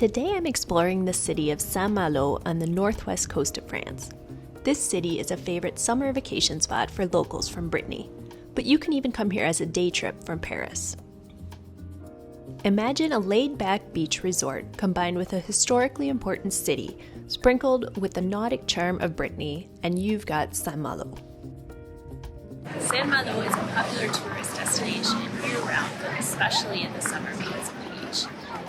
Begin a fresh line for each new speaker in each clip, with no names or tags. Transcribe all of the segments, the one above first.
Today I'm exploring the city of Saint-Malo on the northwest coast of France. This city is a favorite summer vacation spot for locals from Brittany, but you can even come here as a day trip from Paris. Imagine a laid-back beach resort combined with a historically important city, sprinkled with the nautic charm of Brittany, and you've got Saint-Malo.
Saint-Malo is a popular tourist destination year-round, but especially in the summer because of the beach.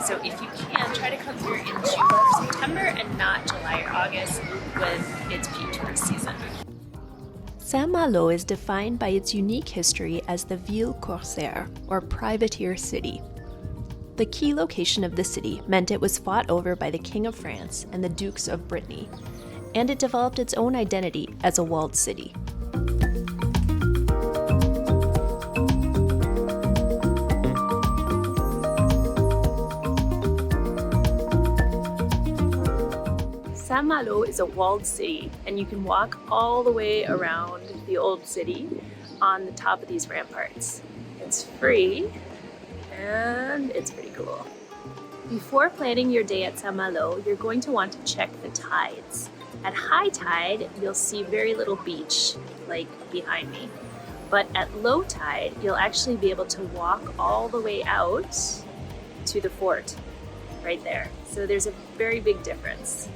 So if you can, try to come here in June or September and not July or August when it's peak tourist season.
Saint-Malo is defined by its unique history as the Ville Corsaire, or privateer city. The key location of the city meant it was fought over by the King of France and the Dukes of Brittany, and it developed its own identity as a walled city.
Saint-Malo is a walled city, and you can walk all the way around the old city on the top of these ramparts. It's free, and it's pretty cool. Before planning your day at Saint-Malo, you're going to want to check the tides. At high tide, you'll see very little beach, like behind me. But at low tide, you'll actually be able to walk all the way out to the fort, right there. So there's a very big difference.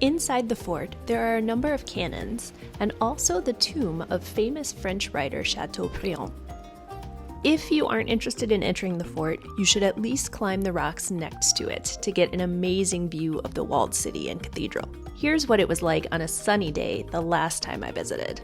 Inside the fort, there are a number of cannons, and also the tomb of famous French writer Chateaubriand. If you aren't interested in entering the fort, you should at least climb the rocks next to it to get an amazing view of the walled city and cathedral. Here's what it was like on a sunny day the last time I visited.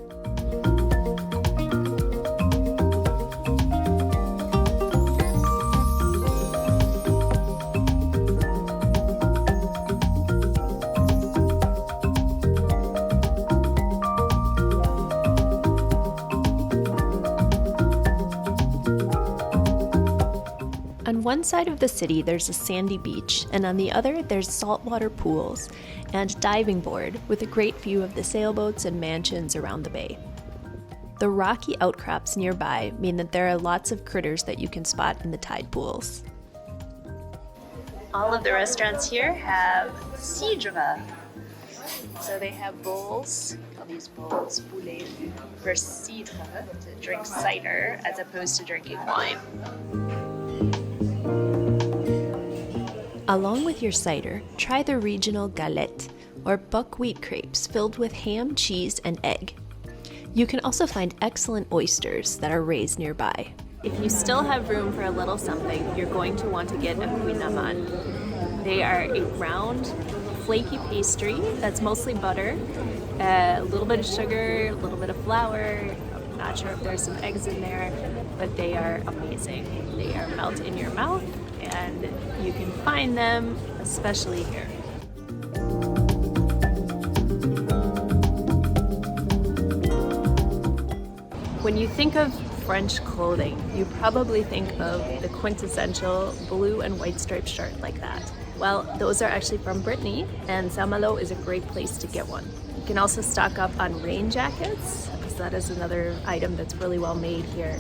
On one side of the city, there's a sandy beach, and on the other, there's saltwater pools and diving board with a great view of the sailboats and mansions around the bay. The rocky outcrops nearby mean that there are lots of critters that you can spot in the tide pools.
All of the restaurants here have cidre. So they have bowls, call these bowls poulet, for cidre, to drink cider as opposed to drinking wine.
Along with your cider, try the regional galette, or buckwheat crepes filled with ham, cheese, and egg. You can also find excellent oysters that are raised nearby.
If you still have room for a little something, you're going to want to get a kouign-amann. They are a round, flaky pastry that's mostly butter, a little bit of sugar, a little bit of flour. I'm not sure if there's some eggs in there, but they are amazing. They are melt in your mouth, and you can find them, especially here. When you think of French clothing, you probably think of the quintessential blue and white striped shirt like that. Well, those are actually from Brittany, and Saint-Malo is a great place to get one. You can also stock up on rain jackets, because that is another item that's really well made here.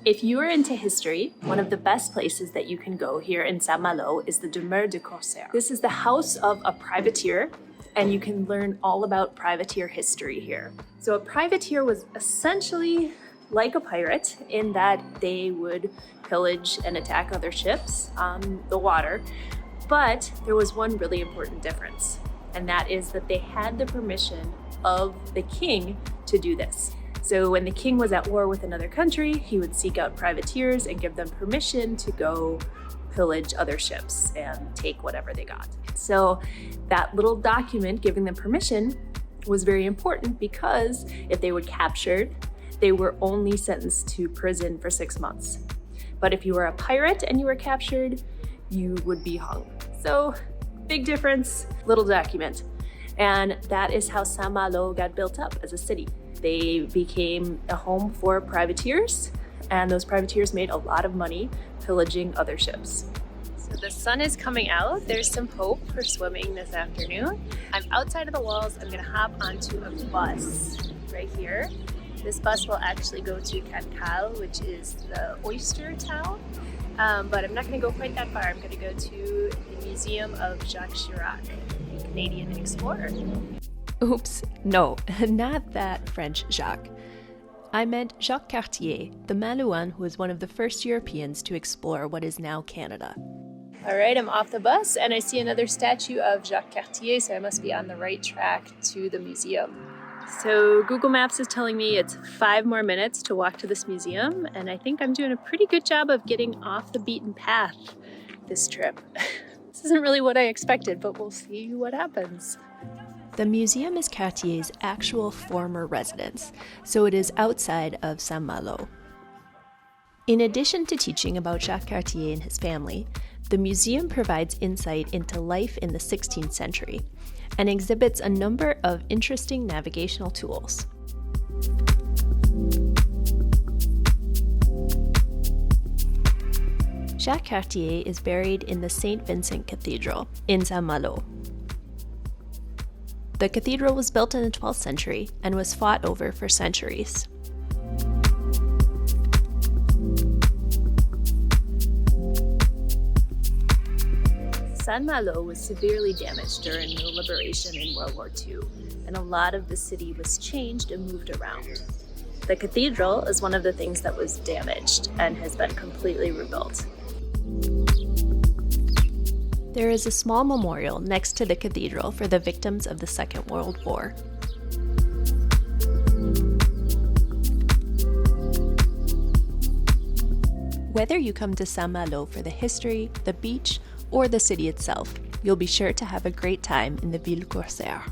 If you are into history, one of the best places that you can go here in Saint-Malo is the Demeure de Corsaire. This is the house of a privateer, and you can learn all about privateer history here. So a privateer was essentially like a pirate in that they would pillage and attack other ships on the water, but there was one really important difference, and that is that they had the permission of the king to do this. So when the king was at war with another country, he would seek out privateers and give them permission to go pillage other ships and take whatever they got. So that little document giving them permission was very important, because if they were captured, they were only sentenced to prison for 6 months. But if you were a pirate and you were captured, you would be hung. So big difference, little document. And that is how Saint-Malo got built up as a city. They became a home for privateers, and those privateers made a lot of money pillaging other ships. So the sun is coming out. There's some hope for swimming this afternoon. I'm outside of the walls. I'm gonna hop onto a bus right here. This bus will actually go to Cancale, which is the oyster town. But I'm not going to go quite that far. I'm going to go to the Museum of Jacques Chirac, the Canadian explorer.
Oops, no, not that French Jacques. I meant Jacques Cartier, the Malouin who was one of the first Europeans to explore what is now Canada.
All right, I'm off the bus and I see another statue of Jacques Cartier, so I must be on the right track to the museum. So Google Maps is telling me it's 5 more minutes to walk to this museum, and I think I'm doing a pretty good job of getting off the beaten path this trip. This isn't really what I expected, but we'll see what happens.
The museum is Cartier's actual former residence, so it is outside of Saint-Malo. In addition to teaching about Jacques Cartier and his family, the museum provides insight into life in the 16th century and exhibits a number of interesting navigational tools. Jacques Cartier is buried in the St. Vincent Cathedral in Saint-Malo. The cathedral was built in the 12th century and was fought over for centuries.
Saint-Malo was severely damaged during the liberation in World War II, and a lot of the city was changed and moved around. The cathedral is one of the things that was damaged and has been completely rebuilt.
There is a small memorial next to the cathedral for the victims of the Second World War. Whether you come to Saint-Malo for the history, the beach, or the city itself, you'll be sure to have a great time in the Ville Corsaire.